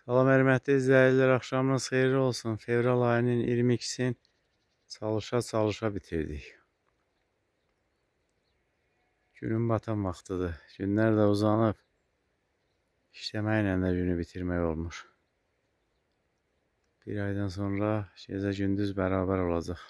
Salam hörmətli izləyicilər, axşamınız xeyirli olsun. Fevral ayının 22'sin çalışa bitirdik. Günün batan vaxtıdır. Günlər də uzanıb. İşləməklə də günü bitirmək olmur. Bir aydan sonra gecə gündüz bərabər olacaq.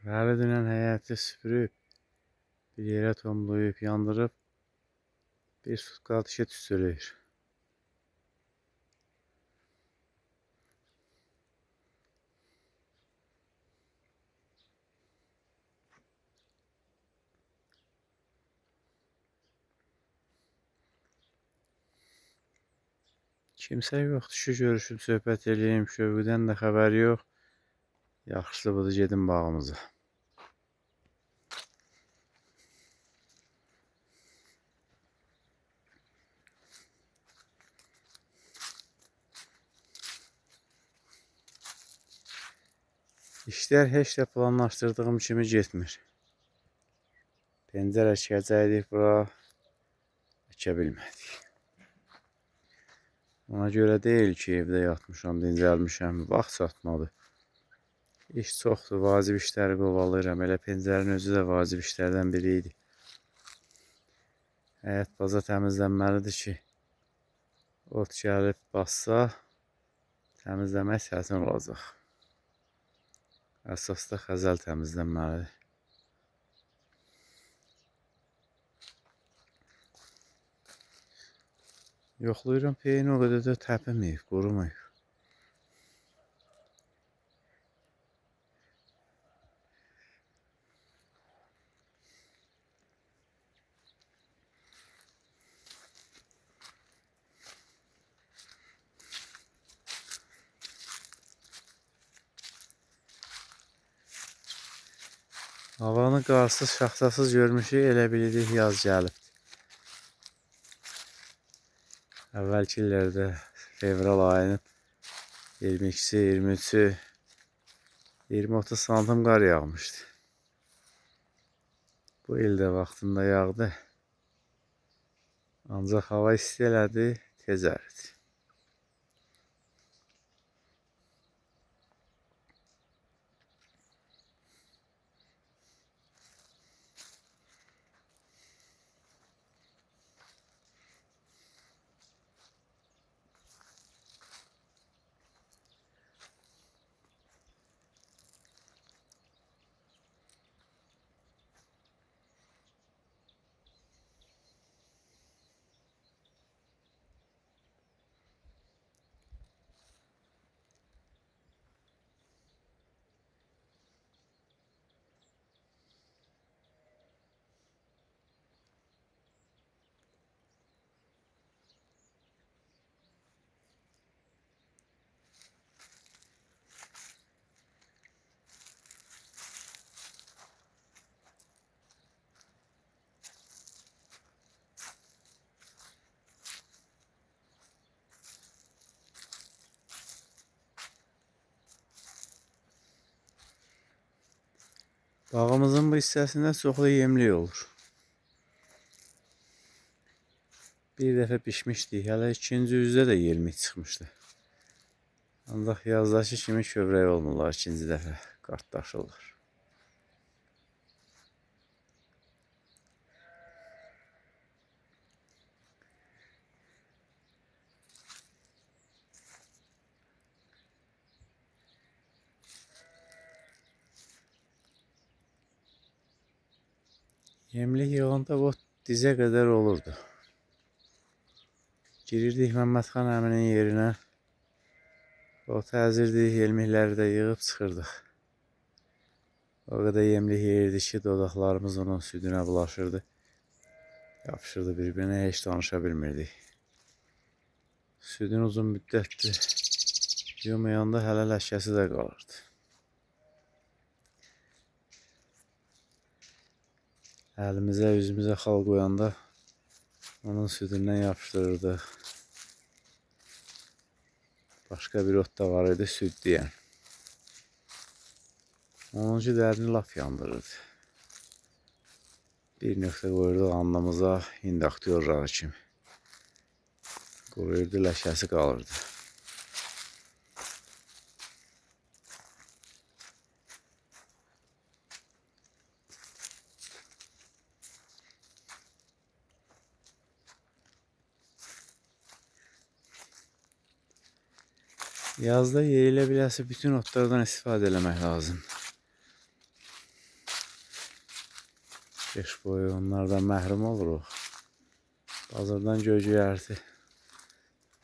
Vəli dünən həyəti süpürüb, bir yerə tomlayıb, yandırıb, bir sutka atışı tüstürür. Kimsə yoxdur ki, görüşüb söhbət eləyim, Şövqüdən də xəbər yox. Yaxşısı budur, gedim bağımıza. İşlər heç də planlaşdırdığım kimi getmir. Pəncərə tikəcəkdik, bura tikə bilmədik. Ona görə deyil ki, evdə yatmışam, dincəlmişəm, vaxt çatmadı. İş çoxdur, vacib işləri qovalayıram. Elə pəncərənin özü də vacib işlərdən biri idi. Həyət baza təmizlənməlidir ki, ot gəlib bassa, təmizləmək çətin olacaq. Əsas da xəzəl təmizlənməlidir. Yoxlayıram, peyin o qədər də təpiməyib, qurumayıb. Havanı qarsız, şaxtasız görmüşük, elə bilirik yaz gəlib. Əvvəlki illərdə fevral ayının 22'si, 23'ü 20-30 santim qar yağmışdı. Bu il də vaxtında yağdı. Ancaq hava isti elədi, tez əridi. Bağımızın bu hissəsində çoxlu yemlik olur. Bir dəfə pişmişdik, hələ ikinci üzdə də yemlik çıxmışdı. Ancaq yazdakı kimi kövrək olmurlar ikinci dəfə, qartdaşırlar. Yemlik yığanda o dizə qədər olurdu. Girirdik Məmmədxan əminin yerinə. O təzirdik, yemlikləri də yığıb çıxırdıq. O qədər yemlik yeyirdik ki, dodaqlarımız onun südünə bulaşırdı. Yapışırdı bir-birinə, heç danışa bilmirdik. südün uzun müddətdir yumayanda hələ ləşkəsi də qalırdı. Əlimizə, üzümüzə xal qoyanda onun südündən yapışdırırdıq. Başqa bir ot da var idi, süd deyən. Onuncu dərini laf yandırırdı. Bir nöqtə qoyurduq alnımıza, induktorları kimi. Qoyurdu, ləşkəsi qalırdı. Yazda yeyilə biləsi bütün otlardan istifadə eləmək lazım. Qış boyu onlardan məhrum oluruq. Bazardan göy-göyərti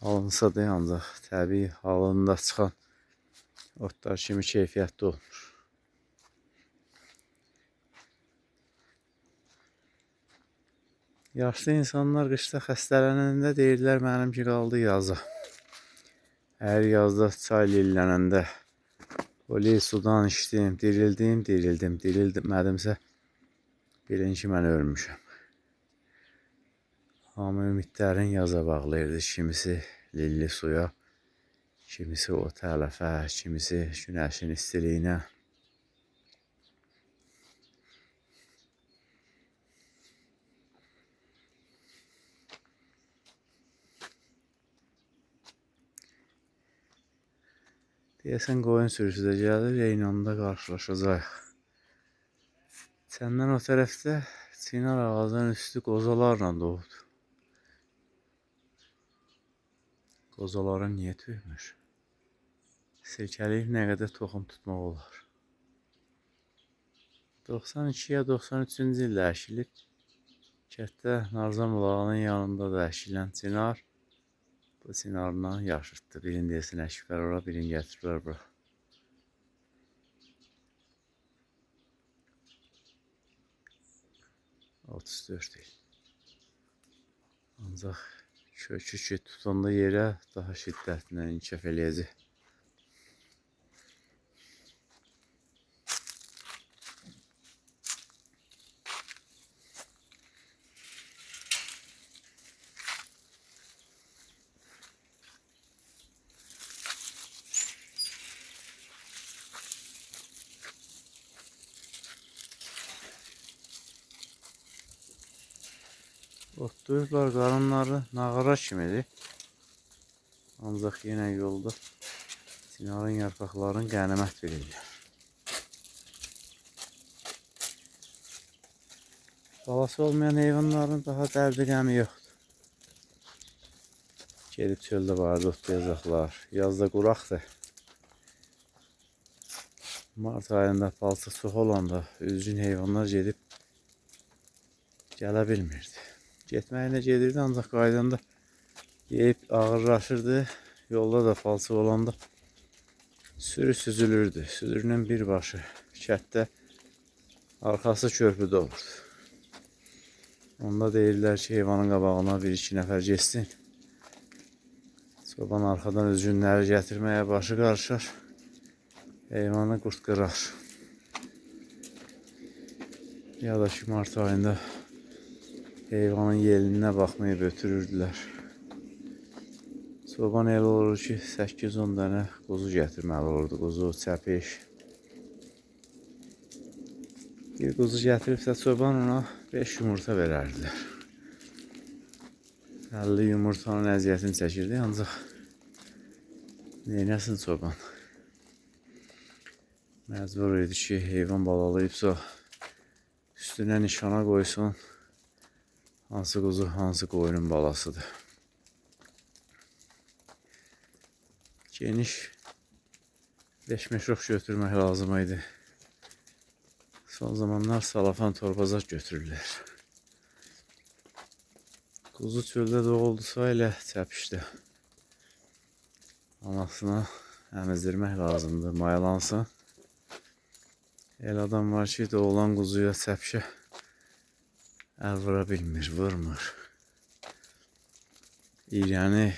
alınsa da ancaq təbii halında çıxan otlar kimi keyfiyyətli olmur. Yaşlı insanlar qışda xəstələnəndə deyirlər mənimki qaldı yaza. Hər yazda çay lillənəndə o lil sudan içdim, dirilmədimsə bilin ki, mən ölmüşəm. Hamı ümidlərin yaza bağlayırdı. Kimisi lilli suya, kimisi o tələfə, kimisi günəşin istiliyinə. Deyəsən qoyun sürüsü də gəlir, eyni anda qarşılaşacaq. Səndən o tərəfdə çinar ağacının üstü qozalarla doğdu. Qozaların niyə tüymür? Silkəliyib nə qədər toxum tutmaq olar. 92-yə 93-cü ildə əkilib. Kətdə Narzan bulağının yanında da əkilən çinar bu çinarla yaşıtdı. Birini desin əkiblər ora, birini gətiriblər bura. ...34 il. Ancaq kökü ki tutanda yerə daha şiddətlə inkişaf eləyəcək. Otlayıblar, qarınları nağara kimidir. Ancaq yenə yolda çinarın yarpaqlarını qənimət verirlər. Balası olmayan heyvanların daha dərdi qəmi yoxdur. Gedib çöldə barədə otlayacaqlar. Yazda quraqdır. Mart ayında palçıq çox olanda üzgün heyvanlar gedib gələ bilmirdi. Getməyinə gedirdi, ancaq qaydanda yeyib ağırlaşırdı. Yolda da palçıq olanda sürü süzülürdü. Sürünün bir başı kətdə, arxası körpüdə olurdu. Onda deyirlər ki, heyvanın qabağına bir-iki nəfər geçsin. Çoban arxadan üzgünləri gətirməyə başı qarışar. Heyvanı qurt qırar. Ya da ki, mart ayında heyvanın yelinə baxmayıb ötürürdülər. Çoban elə olur ki, 8-10 dənə quzu gətirməli olurdu. Quzu, çəpiş. Bir quzu gətiribsə çoban ona 5 yumurta verərdilər. 50 yumurtanın əziyyətini çəkirdi, ancaq neynəsin çoban? Məcbur idi ki, heyvan balalayıbsa üstünə nişana qoysun. Hansı quzu, hansı qoyunun balasıdır. Geniş leşmeşok götürmək lazım idi. Son zamanlar salafan torbazak götürürlər. Quzu çöldə doğuldusa elə çəpişdə. Anasına əmizdirmək lazımdır, mayalansın. El adam var ki, doğulan quzuya çəpişə əl vura bilmir, vurmur. İyrənir.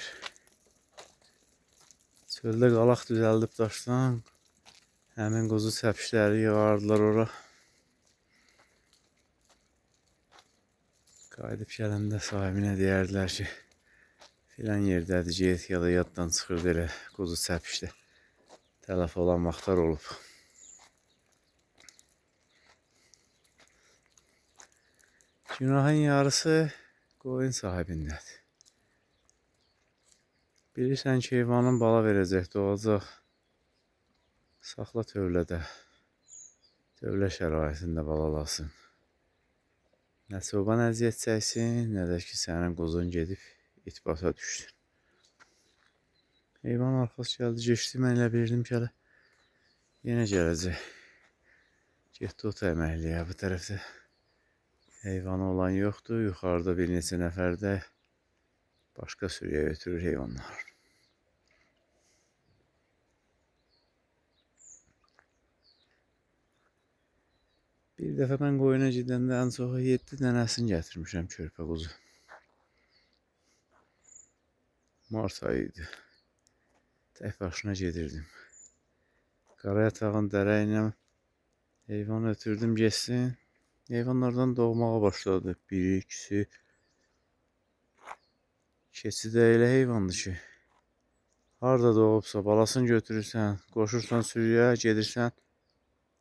Çöldə qalaq düzəldib daşdan həmin quzu səpişləri yığardılar ora. Qayıdıb gələndə sahibinə deyərdilər ki, filan yerdədir get, ya da yaddan çıxırdı elə quzu səpişdə. Tələf olan vaxtlar olub. Günahın yarısı qoyun sahibindədir. Bilirsən ki, heyvanın bala verəcək, doğacaq. Saxla tövlədə. Tövlə şəraitində balalasın. Nə çoban əziyyət çəksin, nə də ki, sənin quzun gedib itbata düşsün. Heyvan arxası gəldi, geçdi. Mən elə bilirdim ki, hələ yenə gələcək. Getdi ot əməkliyə. Bu tərəfdə heyvanı olan yoxdur. Yuxarıda bir neçə nəfər də başqa sürüyə götürür heyvanlar. Bir dəfə mən qoyuna gedəndə ən çoxu 7 dənəsini gətirmişəm körpə quzu. Mart ayı idi. Tək başına gedirdim. Qara yatağın dərə ilə heyvanı ötürdüm geçsin. Heyvanlardan doğmağa başladı. Biri, ikisi. Keçi də elə heyvandır ki, harada doğubsa balasını götürürsən, qoşursan sürüyə, gedirsən,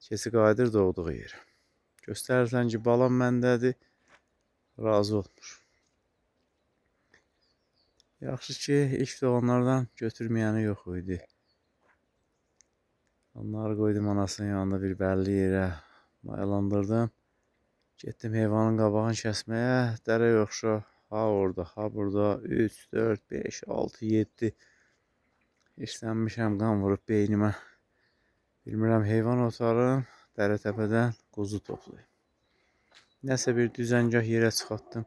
keçi qayıdır doğduğu yerə. Göstərirsən ki, balam məndədir, razı olmur. Yaxşı ki, ilk doğanlardan götürməyəni yox idi. Onları qoydum anasının yanında bir bəlli yerə, mayalandırdım. Getdim heyvanın qabağını kəsməyə, dərə yoxşa, ha orada, ha burada, 3, 4, 5, 6, 7. İşlənmişəm, qan vurub beynimə. Bilmirəm, heyvan otarım, dərə təpədən quzu toplayım. Nəsə bir düzəngah yerə çıxartdım.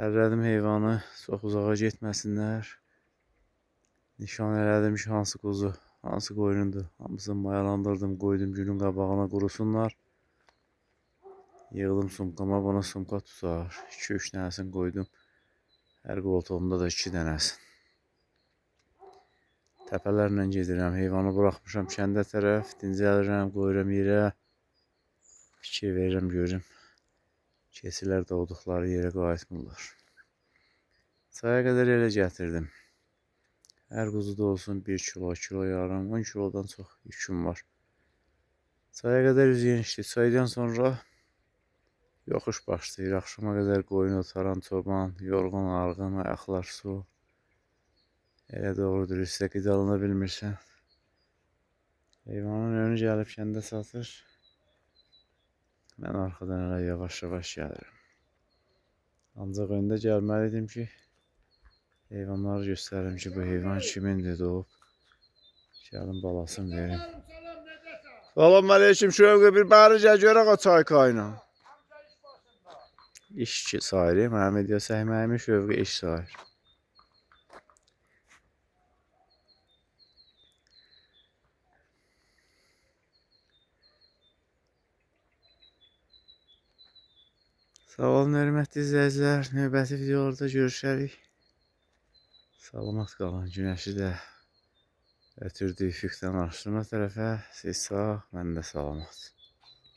Hərlədim heyvanı, çox uzağa getməsinlər. Nişan elədim ki, hansı quzu, hansı qoyunundur. Hamısını mayalandırdım, qoydum günün qabağına qurusunlar. Yığdım sumkama, bana sumka tutar. 2-3 dənəsini qoydum. Hər qoltuğumda da 2 dənəsin. Təpələrlə gedirəm, heyvanı buraxmışam kəndə tərəf, dincəlirəm, qoyuram yerə. Fikir verirəm, görürüm. Keçilər doğduqları yerə qayıtmırlar. Çaya qədər elə gətirdim. Hər quzuda olsun 1 kilo, 2 kilo yarım, 10 kilodan çox yüküm var. Çaya qədər üz genişdir. Çaydan sonra yoxuş başlayır. Axşama qədər qoyun otaran çoban, yorğun, arğın, ayaqlar su. Elə doğrudur, üstə qidalana bilmirsən. Heyvanın önü gəlib kəndə satır. Mən arxadan elə yavaş-yavaş gəlirəm. Ancaq öndə gəlməliydim ki, heyvanları göstərim ki, bu heyvan kimindir, doğub. Gəlin balasını verim. Salam aleyküm, Şövqə, bir bari gəl görək o çay kayna. İş sayır, mənim video səhməyimi Şövqə iş sayır. Sağ olun, hörmətli izləyicilər. Növbəti videolarda görüşərik. Salamat qalın. Günəşi də ötürdü üfüqdən aşırma tərəfə. Siz sağ, mən də salamat.